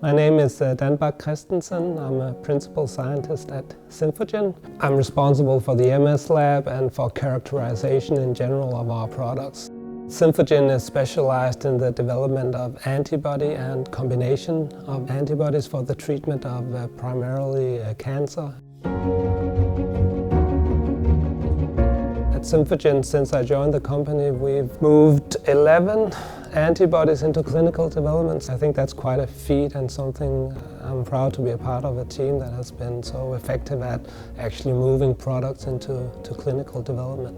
My name is Dan Christensen. I'm a principal scientist at Symphogen. I'm responsible for the MS lab and for characterization in general of our products. Symphogen is specialized in the development of antibody and combination of antibodies for the treatment of primarily cancer. At Symphogen, since I joined the company, we've moved 11 antibodies into clinical development. I think that's quite a feat and something I'm proud to be a part of a team that has been so effective at actually moving products into clinical development.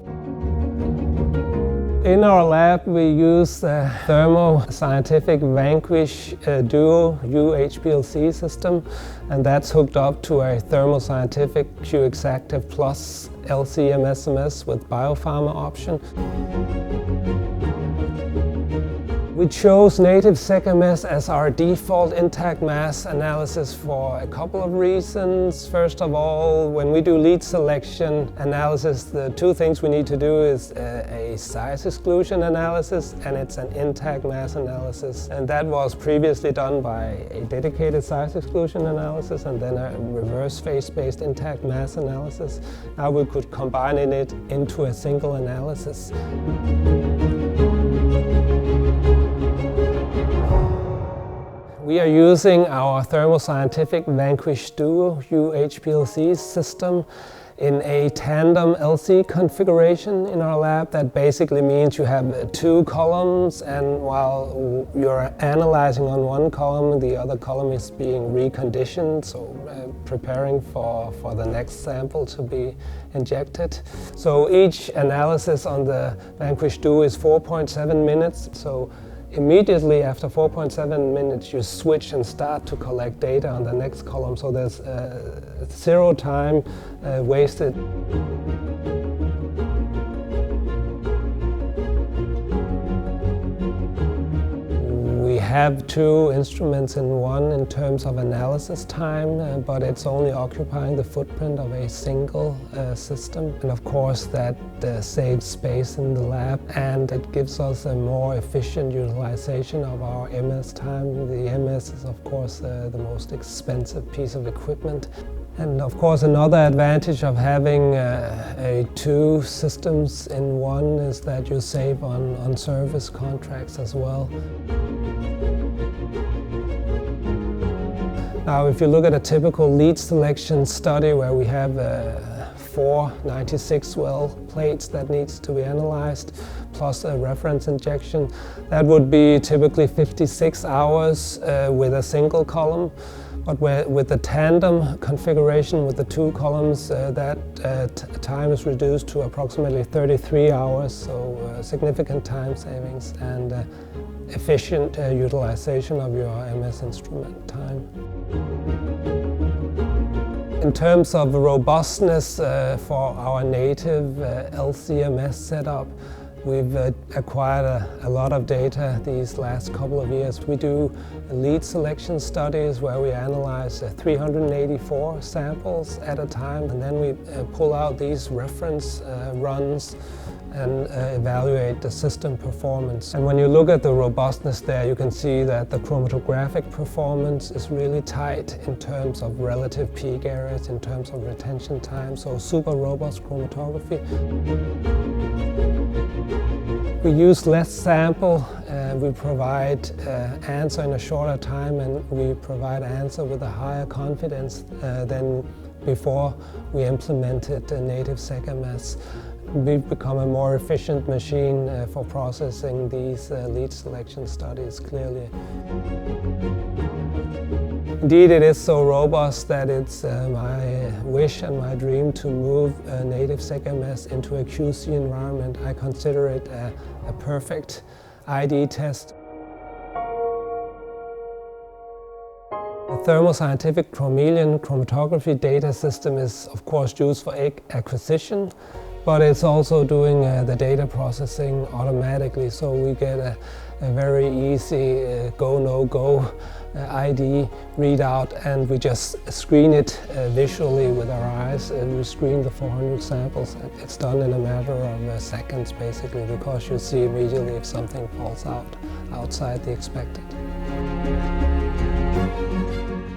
In our lab, we use the Thermo scientific Vanquish Duo UHPLC system, and that's hooked up to a Thermo scientific Q-Exactive Plus LC-MS with biopharma option. We chose native sec-MS as our default intact mass analysis for a couple of reasons. First of all, when we do lead selection analysis, the two things we need to do is a size exclusion analysis, and it's an intact mass analysis. And that was previously done by a dedicated size exclusion analysis and then a reverse phase-based intact mass analysis. Now we could combine it into a single analysis. We are using our Thermo scientific Vanquish Duo UHPLC system in a Tandem LC configuration in our lab. That basically means you have two columns, and while you're analyzing on one column, the other column is being reconditioned, so preparing for the next sample to be injected. So each analysis on the Vanquish Duo is 4.7 minutes. So immediately after 4.7 minutes, you switch and start to collect data on the next column, so there's zero time wasted. We have two instruments in one in terms of analysis time, but it's only occupying the footprint of a single system. And of course that saves space in the lab, and it gives us a more efficient utilization of our MS time. The MS is of course the most expensive piece of equipment. And of course another advantage of having two systems in one is that you save on service contracts as well. Now, if you look at a typical lead selection study where we have 4 96-well plates that needs to be analyzed, plus a reference injection, that would be typically 56 hours with a single column. But with the tandem configuration with the two columns, that time is reduced to approximately 33 hours, so significant time savings and efficient utilization of your MS instrument time. In terms of robustness for our native LC-MS setup, we've acquired a lot of data these last couple of years. We do lead selection studies where we analyze 384 samples at a time, and then we pull out these reference runs and evaluate the system performance. And when you look at the robustness there, you can see that the chromatographic performance is really tight in terms of relative peak areas, in terms of retention time, so super robust chromatography. We use less sample, we provide answer in a shorter time, and we provide answer with a higher confidence than before we implemented native sec-MS. We've become a more efficient machine for processing these lead selection studies, clearly. Indeed, it is so robust that it's my wish and my dream to move native sec-MS into a QC environment. I consider it a perfect ID test. The Thermo scientific Chameleon chromatography data system is of course used for acquisition, but it's also doing the data processing automatically, so we get a very easy go, no-go ID readout, and we just screen it visually with our eyes. We screen the 400 samples. It's done in a matter of seconds, basically, because you see immediately if something falls outside the expected.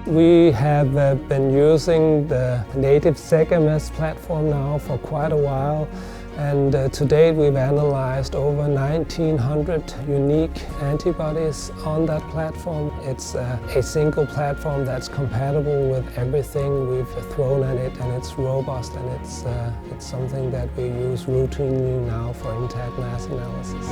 We have been using the native SegMS platform now for quite a while, and to date we've analyzed over 1,900 unique antibodies on that platform. It's a single platform that's compatible with everything we've thrown at it, and it's robust, and it's something that we use routinely now for intact mass analysis.